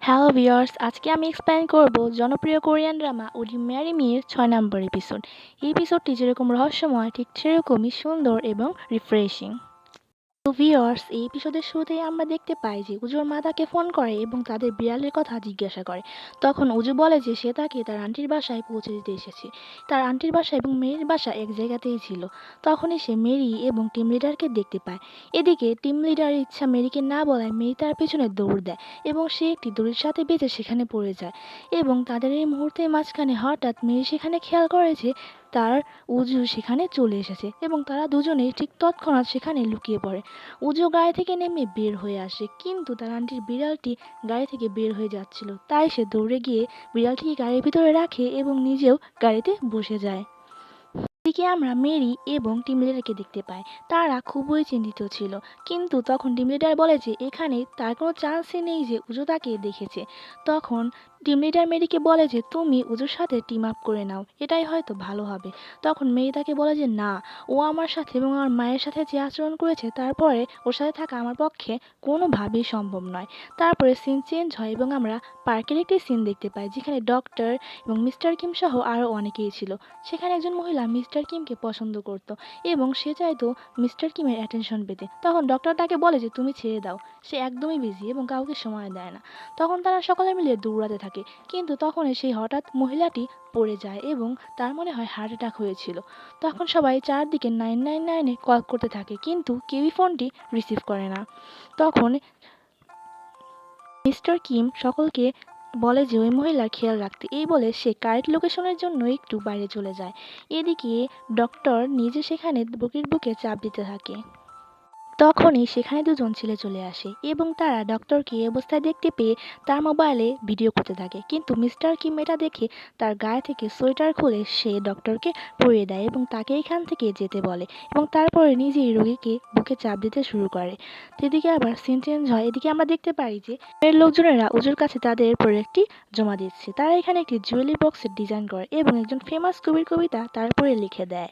Hello viewers, আজকে আমি explain করব জনপ্রিয় কোরিয়ান ড্রামা উডি ম্যারি মির ৬ নম্বর এপিসোড। এই এপিসোডটি যেরকম রহস্যময় ঠিক সেরকমই সুন্দর এবং রিফ্রেশিং। তো ভিউয়ার্স, এই এপিসোডের শুরুতেই আমরা দেখতে পাই যে উজুর মা তাকে ফোন করে এবং তাদের বিড়ালের কথা জিজ্ঞাসা করে। তখন উজু বলে যে সে তাকে তার আন্টির বাসায় পৌঁছে দিতে এসেছে। তার আন্টির বাসা এবং মেরির বাসা এক জায়গাতেই ছিল। তখনই সে মেরি এবং টিম লিডারকে দেখতে পায়। এদিকে টিম লিডারের ইচ্ছা মেরিকে না বলায় মেরি তার পেছনে দৌড় দেয় এবং সে একটি দড়ির সাথে বেঁধে সেখানে পড়ে যায়। এবং তাদের এই মুহূর্তের মাঝখানে হঠাৎ মেরি সেখানে খেয়াল করে যে তার উজু সেখানে চলে এসেছে এবং তারা দুজনেই ঠিক তৎক্ষণাৎ সেখানে লুকিয়ে পড়ে। উজু গাড়ি থেকে নেমে বের হয়ে আসে, কিন্তু তার আন্টির বিড়ালটি গাড়ি থেকে বের হয়ে যাচ্ছিল। তাই সে দৌড়ে গিয়ে বিড়ালটিকে গাড়ির ভিতরে রাখে এবং নিজেও গাড়িতে বসে যায়। এদিকে আমরা মেরি এবং টিম লিডারকে দেখতে পাই। তারা খুবই চিন্তিত ছিল, কিন্তু তখন টিম লিডার বলে যে এখানে তার কোনো চান্সই নেই যে উজু তাকে দেখেছে। তখন টিম লিডার মেরিকে বলে যে তুমি উজুর সাথে টিম আপ করে নাও, এটাই হয়তো ভালো হবে। তখন মেরি তাকে বলে যে না, ও আমার সাথে এবং আমার মায়ের সাথে যে আচরণ করেছে তারপরে ওর সাথে থাকা আমার পক্ষে কোনোভাবেই সম্ভব নয়। তারপরে সিন চেঞ্জ হয় এবং আমরা পার্কের একটি সিন দেখতে পাই যেখানে ডক্টর এবং মিস্টার কিম সহ আরও অনেকেই ছিল। সেখানে একজন মহিলা মিস্টার কিমকে পছন্দ করত এবং সে চাইতো মিস্টার কিমের অ্যাটেনশন পেতে। তখন ডক্টর তাকে বলে যে তুমি ছেড়ে দাও, সে একদমই বিজি এবং কাউকে সময় দেয় না। তখন তারা সকলে মিলে দৌড়াতে থাকে, কিন্তু তখনই সেই হঠাৎ মহিলাটি পড়ে যায় এবং তার মনে হয় হার্ট অ্যাটাক হয়েছিল। তখন সবাই চারদিকে 999-এ কল করতে থাকে, কিন্তু কেউই ফোনটি রিসিভ করে না। তখন মিস্টার কিম সকলকে বলে যে ওই মহিলার খেয়াল রাখতে। এই বলে সে কারেক্ট লোকেশনের জন্য একটু বাইরে চলে যায়। এদিকে ডক্টর নিজে সেখানে বুকের বুকে চাপ দিতে থাকে। তখনই সেখানে দুজন ছেলে চলে আসে এবং তারা ডক্টরকে এই অবস্থায় দেখতে পেয়ে তার মোবাইলে ভিডিও করতে থাকে, কিন্তু মিস্টার কিম এটা দেখে তার গায়ে থেকে সোয়েটার খুলে সে ডক্টরকে পরিয়ে দেয় এবং তাকে এখান থেকে যেতে বলে এবং তারপরে নিজেই রোগীকে বুকে চাপ দিতে শুরু করে। সেদিকে আবার সিন চেঞ্জ হয়। এদিকে আমরা দেখতে পাই যে এর লোকজনেরা উজুর কাছে তাদের প্রোডাক্টটি জমা দিচ্ছে। তারা এখানে একটি জুয়েলারি বক্সের ডিজাইন করে এবং একজন ফেমাস কবির কবিতা তারপরে লিখে দেয়।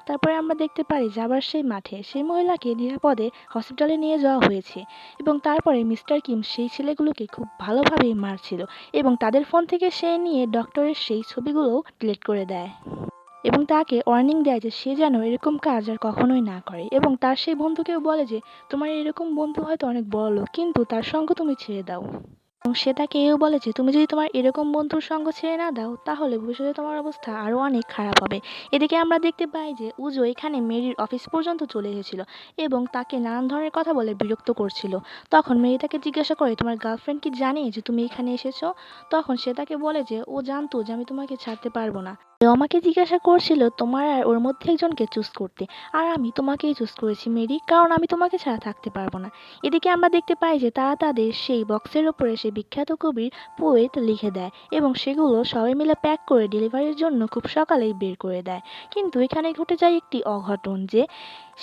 তারপরে আমরা দেখতে পারি যে আবার সেই মাঠে সেই মহিলাকে নিরাপদে হসপিটালে নিয়ে যাওয়া হয়েছে এবং তারপরে মিস্টার কিম সেই ছেলেগুলোকে খুব ভালোভাবেই মারছিল এবং তাদের ফোন থেকে সে নিয়ে ডক্টরের সেই ছবিগুলো ডিলিট করে দেয় এবং তাকে ওয়ার্নিং দেয় যে সে যেন এরকম কাজ আর কখনোই না করে এবং তার সেই বন্ধুকেও বলে যে তোমার এরকম বন্ধু হয়তো অনেক বড় লোক, কিন্তু তার সঙ্গ তুমি ছেড়ে দাও। এবং সে তাকে এও বলে যে তুমি যদি তোমার এরকম বন্ধুর সঙ্গ ছেড়ে না দাও তাহলে ভবিষ্যতে তোমার অবস্থা আরও অনেক খারাপ হবে। এদিকে আমরা দেখতে পাই যে উজো এখানে মেরির অফিস পর্যন্ত চলে এসেছিল এবং তাকে নানান ধরনের কথা বলে বিরক্ত করছিল। তখন মেরি তাকে জিজ্ঞাসা করে তোমার গার্লফ্রেন্ড কি জানে যে তুমি এখানে এসেছো? তখন সে তাকে বলে যে ও জানতো যে আমি তোমাকে ছাড়তে পারবো না। ও আমাকে জিজ্ঞাসা করছিল তোমার আর ওর মধ্যে একজনকে চুজ করতে, আর আমি তোমাকেই চুজ করেছি মেরি, কারণ আমি তোমাকে ছাড়া থাকতে পারবো না। এদিকে আমরা দেখতে পাই যে তারা তাদের সেই বক্সের ওপরে সেই বিখ্যাত কবির পোয়েট লিখে দেয় এবং সেগুলো সবাই মিলে প্যাক করে ডেলিভারির জন্য খুব সকালেই বের করে দেয়। কিন্তু এখানে ঘটে যায় একটি অঘটন যে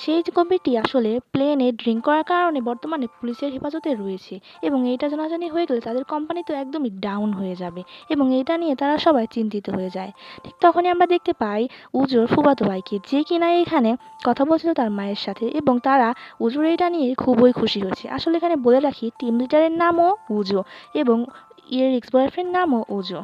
সেই কবিটি আসলে প্লেনে ড্রিঙ্ক করার কারণে বর্তমানে পুলিশের হেফাজতে রয়েছে এবং এইটা জানাজানি হয়ে গেলে তাদের কোম্পানি তো একদমই ডাউন হয়ে যাবে এবং এটা নিয়ে তারা সবাই চিন্তিত হয়ে যায়। ঠিক তখনই আমরা দেখতে পাই উজোর ফুফাতো ভাইকে, যে কিনা এখানে কথা বলছিল তার মায়ের সাথে এবং তারা উজোর এটা নিয়ে খুবই খুশি হয়েছে। আসলে এখানে বলে রাখি টিম লিডারের নামও উজো এবং এর এক্স বয়ফ্রেন্ড নামও উজো।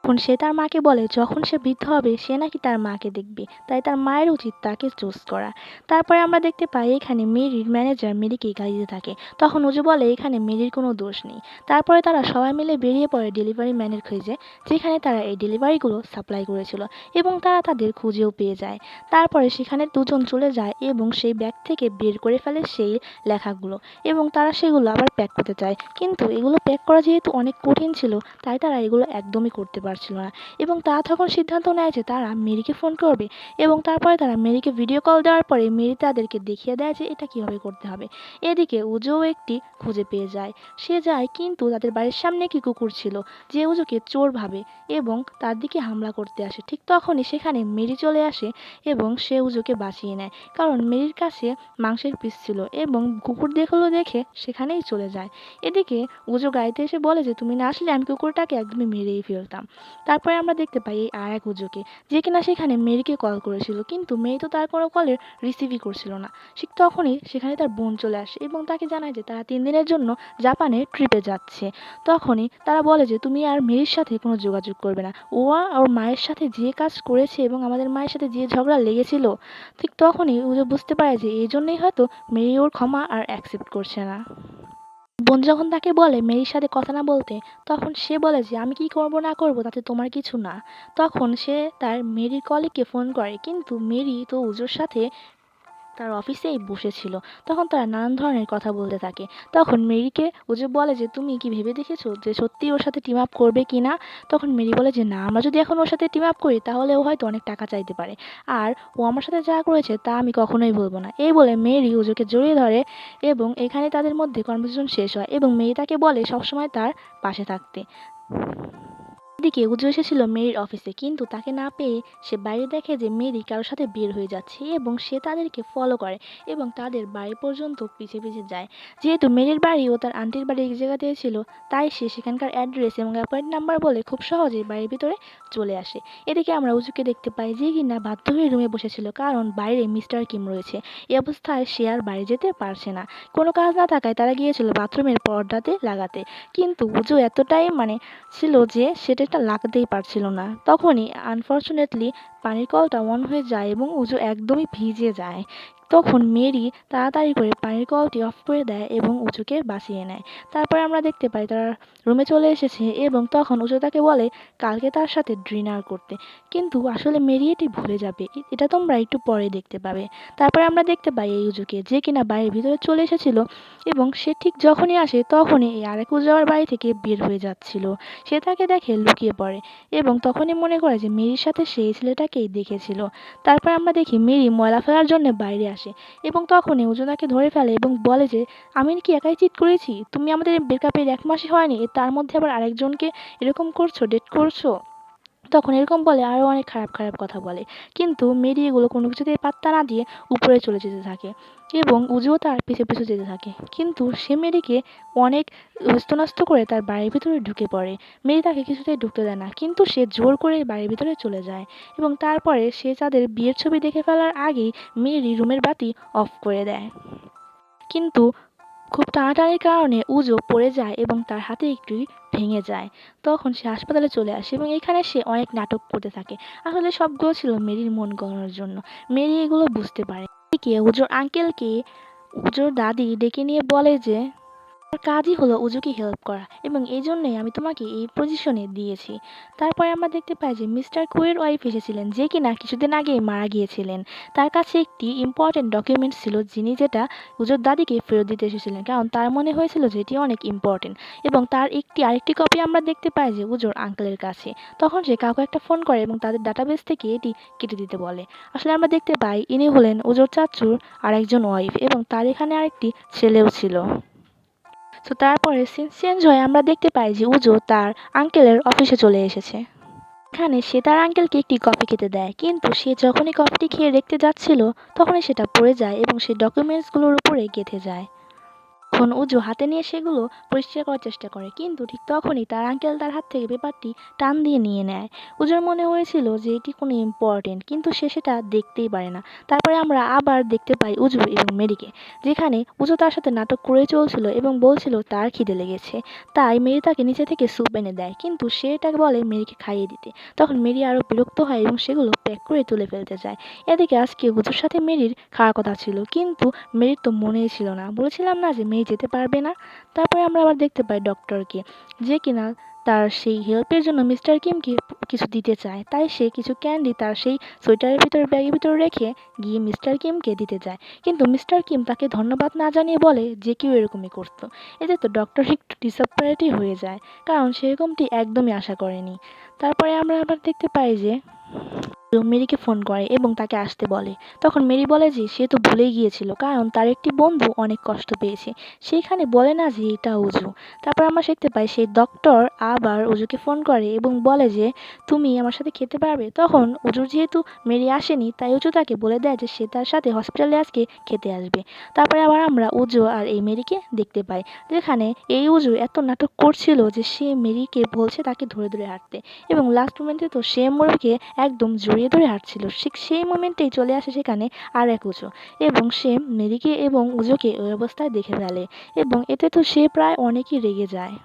তখন সে তার মাকে বলে যখন সে বৃদ্ধ হবে সে নাকি তার মাকে দেখবে, তাই তার মায়ের উচিত তাকে চুজ করা। তারপরে আমরা দেখতে পাই এখানে মেরির ম্যানেজার মেরিকে গালি দিতে থাকে। তখন উজু বলে এখানে মেরির কোনো দোষ নেই। তারপরে তারা সবাই মিলে বেরিয়ে পড়ে ডেলিভারি ম্যানের খোঁজে, যেখানে তারা এই ডেলিভারিগুলো সাপ্লাই করেছিল এবং তারা তাদের খুঁজেও পেয়ে যায়। তারপরে সেখানে দুজন চলে যায় এবং সেই ব্যাগ থেকে বের করে ফেলে সেই লেখাগুলো এবং তারা সেগুলো আবার প্যাক করতে চায়, কিন্তু এগুলো প্যাক করা যেহেতু অনেক কঠিন ছিল তাই তারা এগুলো একদমই করতে পারছিল না এবং তারা তখন সিদ্ধান্ত নেয় যে তারা মেরিকে ফোন করবে এবং তারপরে তারা মেরিকে ভিডিও কল দেওয়ার পরে মেরি তাদেরকে দেখিয়ে দেয় যে এটা কীভাবে করতে হবে। এদিকে উজোও একটি খুঁজে পেয়ে যায়। সে যায়, কিন্তু তাদের বাড়ির সামনে একটি কুকুর ছিল যে উজোকে চোর ভাবে এবং তার দিকে হামলা করতে আসে। ঠিক তখনই সেখানে মেরি চলে আসে এবং সে উজোকে বাঁচিয়ে নেয়, কারণ মেরির কাছে মাংসের পিস ছিল এবং কুকুর দেখলো দেখে সেখানেই চলে যায়। এদিকে উজো গাড়িতে এসে বলে যে তুমি না আসলে আমি কুকুরটাকে একদমই মেরেই ফেলতাম। তারপরে আমরা দেখতে পাই এই আর এক উজুকে, যে কিনা সেখানে মেরিকে কল করেছিল, কিন্তু মেরি তো তার কোনো কলের রিসিভই করছিল না। ঠিক তখনই সেখানে তার বোন চলে আসে এবং তাকে জানায় যে তারা 3 দিনের জন্য জাপানে ট্রিপে যাচ্ছে। তখনই তারা বলে যে তুমি আর মেরির সাথে কোনো যোগাযোগ করবে না, ও ওর মায়ের সাথে যে কাজ করেছে এবং আমাদের মায়ের সাথে যে ঝগড়া লেগেছিল। ঠিক তখনই উজু বুঝতে পারে যে এই জন্যই হয়তো মেরি ওর ক্ষমা আর অ্যাকসেপ্ট করছে না। বোন যখন তাকে বলে মেরির সাথে কথা না বলতে, তখন সে বলে যে আমি কি করব না করব তাতে তোমার কিছু না। তখন সে তার মেরির কলিগকে ফোন করে, কিন্তু মেরি তো উজোর সাথে তার অফিসেই বসেছিল। তখন তারা নানান ধরনের কথা বলতে থাকে। তখন মেরিকে উজু বলে যে তুমি কি ভেবে দেখেছো যে সত্যি ওর সাথে টিম আপ করবে কি না? তখন মেরি বলে যে না, আমরা যদি এখন ওর সাথে টিম আপ করি তাহলে ও হয়তো অনেক টাকা চাইতে পারে, আর ও আমার সাথে যা করেছে তা আমি কখনোই বলবো না। এই বলে মেরি উজুকে জড়িয়ে ধরে এবং এখানে তাদের মধ্যে কনভারসেশন শেষ হয় এবং মেরি তাকে বলে সবসময় তার পাশে থাকতে। এদিকে উজু এসেছিল মেরির অফিসে, কিন্তু তাকে না পেয়ে সে বাইরে দেখে যে মেরি কারোর সাথে বের হয়ে যাচ্ছে এবং সে তাদেরকে ফলো করে এবং তাদের বাড়ি পর্যন্ত পিছে পিছে যায়। যেহেতু মেরির বাড়ি ও তার আন্টির বাড়ি এক জায়গাতেই ছিল, তাই সে সেখানকার অ্যাড্রেস এবং অ্যাপয়েন্ট নাম্বার বলে খুব সহজেই বাড়ির ভিতরে চলে আসে। এদিকে আমরা উজুকে দেখতে পাই যে কিনা বাধ্য হয়ে রুমে বসেছিল, কারণ বাইরে মিস্টার কিম রয়েছে। এই অবস্থায় সে আর বাড়ি যেতে পারছে না। কোনো কাজ না থাকায় তারা গিয়েছিল বাথরুমের পর্দাতে লাগাতে, কিন্তু উজু এতটাই ছিল যে সেটা লাগাতেই পারছিল না। তখনই আনফরচুনেটলি পানির কলটা অন হয়ে যায় এবং উজু একদমই ভিজে যায়। তখন মেরি তাড়াতাড়ি করে পানির কলটি অফ করে দেয় এবং উজুকে বাঁচিয়ে নেয়। তারপরে আমরা দেখতে পাই তারা রুমে চলে এসেছে এবং তখন উজু তাকে বলে কালকে তার সাথে ডিনার করতে, কিন্তু আসলে মেরি এটি ভুলে যাবে। এটা তোমরা একটু পরে দেখতে পাবে। তারপরে আমরা দেখতে পাই এই উজুকে, যে কিনা বাড়ির ভিতরে চলে এসেছিল এবং সে ঠিক যখনই আসে তখনই এই আরেক উজাওয়ার বাড়ি থেকে বের হয়ে যাচ্ছিল। সে তাকে দেখে লুকিয়ে পড়ে এবং তখনই মনে করে যে মেরির সাথে সেই ছেলেটাকেই দেখেছিল। তারপর আমরা দেখি মেরি ময়লা ফেলার জন্য বাইরে আসে এবং তখনই উজু তাকে ধরে ফেলে এবং বলে যে আমি কি একাই চিট করেছি? তুমি আমাদের ব্রেকআপের 1 মাসই হয়নি, তার মধ্যে আবার আরেকজনকে এরকম করছো, ডেট করছো? তখন এরকম বলে আরও অনেক খারাপ খারাপ কথা বলে, কিন্তু মেরি এগুলো কোনো কিছুতেই পাত্তা না দিয়ে উপরে চলে যেতে থাকে এবং উজুও তার পিছু পিছু যেতে থাকে। কিন্তু সে মেরিকে অনেক স্তনাস্ত করে তার বাড়ির ভিতরে ঢুকে পড়ে। মেরি তাকে কিছুতেই ঢুকতে দেয় না, কিন্তু সে জোর করে বাড়ির ভিতরে চলে যায় এবং তারপরে সে তাদের বিয়ের ছবি দেখে ফেলার আগেই মেরি রুমের বাতি অফ করে দেয়। কিন্তু খুব টানাটানির কারণে উজো পড়ে যায় এবং তার হাতে একটি ভেঙে যায়। তখন সে হাসপাতালে চলে আসে এবং এখানে সে অনেক নাটক করতে থাকে। আসলে সবগুলো ছিল মেরির মন গলানোর জন্য। মেরি এগুলো বুঝতে পারে। এদিকে উজোর আঙ্কেলকে উজোর দাদি ডেকে নিয়ে বলে যে আমার কাজই হলো উজুকে হেল্প করা এবং এই জন্যই আমি তোমাকে এই পজিশনে দিয়েছি। তারপরে আমরা দেখতে পাই যে মিস্টার কুয়ের ওয়াইফ এসেছিলেন, যে কিনা কিছুদিন আগেই মারা গিয়েছিলেন। তার কাছে একটি ইম্পর্টেন্ট ডকুমেন্টস ছিল, যিনি যেটা উজুর দাদিকে ফেরত দিতে এসেছিলেন, কারণ তার মনে হয়েছিল যে এটি অনেক ইম্পর্টেন্ট। এবং তার আরেকটি কপি আমরা দেখতে পাই যে উজুর আঙ্কেলের কাছে। তখন সে কাউকে একটা ফোন করে এবং তাদের ডাটাবেস থেকে এটি কেটে দিতে বলে। আসলে আমরা দেখতে পাই ইনি হলেন উজুর চাচুর আরেকজন ওয়াইফ এবং তার এখানে আরেকটি ছেলেও ছিল। তো তারপরে সিন চেঞ্জ হয়ে আমরা দেখতে পাই যে উজো তার আঙ্কেলের অফিসে চলে এসেছে। এখানে সে তার আঙ্কেলকে একটি কফি খেতে দেয়, কিন্তু সে যখনই কফিটি খেয়ে দেখতে যাচ্ছিল তখনই সেটা পড়ে যায় এবং সেই ডকুমেন্টসগুলোর উপরে গেঁথে যায়। তখন উজু হাতে নিয়ে সেগুলো পরিষ্কার করার চেষ্টা করে, কিন্তু ঠিক তখনই তার আঙ্কেল তার হাত থেকে পেপারটি টান দিয়ে নিয়ে নেয়। উজুর মনে হয়েছিল যে এটি কোনো ইম্পর্টেন্ট, কিন্তু সে সেটা দেখতেই পারে না। তারপরে আমরা আবার দেখতে পাই উজু এবং মেরিকে, যেখানে উজু তার সাথে নাটক করে চলছিল এবং বলছিল তার খিদে লেগেছে, তাই মেরি তাকে নিচে থেকে স্যুপ এনে দেয়, কিন্তু সে এটাকে বলে মেরিকে খাইয়ে দিতে। তখন মেরি আরও বিরক্ত হয় এবং সেগুলো প্যাক করে তুলে ফেলতে যায়। এদিকে আজকে উজুর সাথে মেরির খাওয়ার কথা ছিল, কিন্তু মেরির তো মনেই ছিল না। বলেছিলাম না যে মেরি যেতে পারবে না। তারপরে আমরা আবার দেখতে পাই ডক্টরকে, যে কিনা তার সেই হেল্পের জন্য মিস্টার কিমকে কিছু দিতে চায়, তাই সে কিছু ক্যান্ডি তার সেই সোয়েটারের ভিতরে ব্যাগের ভিতরে রেখে গিয়ে মিস্টার কিমকে দিতে যায়, কিন্তু মিস্টার কিম তাকে ধন্যবাদ না জানিয়ে বলে যে কেউ এরকমই করতো। এতে তো ডক্টর একটু ডিসঅ্যাপয়েন্টই হয়ে যায়, কারণ সেরকমটি একদমই আশা করেনি। তারপরে আমরা আবার দেখতে পাই যে মেরিকে ফোন করে এবং তাকে আসতে বলে। তখন মেরি বলে যে সে তো ভুলেই গিয়েছিল, কারণ তার একটি বন্ধু অনেক কষ্ট পেয়েছে। সেইখানে বলে না যে এটা উজু। তারপর আমরা দেখতে পাই সেই ডক্টর আবার উজুকে ফোন করে এবং বলে যে তুমি আমার সাথে খেতে পারবে। তখন উজুর যেহেতু মেরি আসেনি, তাই উজু তাকে বলে দেয় যে সে তার সাথে হসপিটালে আজকে খেতে আসবে। তারপরে আবার আমরা উজু আর এই মেরিকে দেখতে পাই, যেখানে এই উজু এত নাটক করছিল যে সে মেরিকে বলছে তাকে ধরে ধরে হাঁটতে, এবং লাস্ট মোমেন্টে তো সে মেরিকে একদম জড়িয়ে ধরে হাঁটছিল। ঠিক সেই মোমেন্টেই চলে আসে সেখানে আর এক উজু, এবং সে মেরিকে এবং উজুকে ওই অবস্থায় দেখে ফেলে, এবং এতে তো সে প্রায় অনেকই রেগে যায়।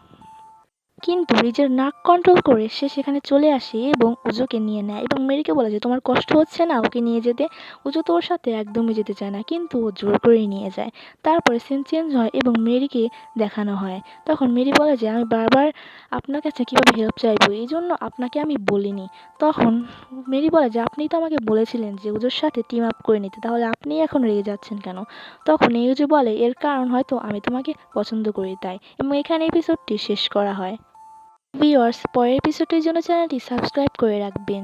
কিন্তু নিজের নাক কন্ট্রোল করে সে সেখানে চলে আসে এবং উজুকে নিয়ে নেয় এবং মেরিকে বলে যে তোমার কষ্ট হচ্ছে না ওকে নিয়ে যেতে। উজু তো ওর সাথে একদমই যেতে চায় না, কিন্তু ও জোর করেই নিয়ে যায়। তারপরে সিন চেঞ্জ হয় এবং মেরিকে দেখানো হয়। তখন মেরি বলে যে আমি বারবার আপনার কাছে কীভাবে হেল্প চাইবো, এই জন্য আপনাকে আমি বলিনি। তখন মেরি বলে যে আপনিই তো আমাকে বলেছিলেন যে উজুর সাথে টিম আপ করে নিতে, তাহলে আপনি এখন রেগে যাচ্ছেন কেন? তখন এই উজু বলে এর কারণ হয়তো আমি তোমাকে পছন্দ করি তাই, এবং এখানে এপিসোডটি শেষ করা হয়। ভিউয়ার্স, পরের এপিসোডের জন্য চ্যানেলটি সাবস্ক্রাইব করে রাখবেন।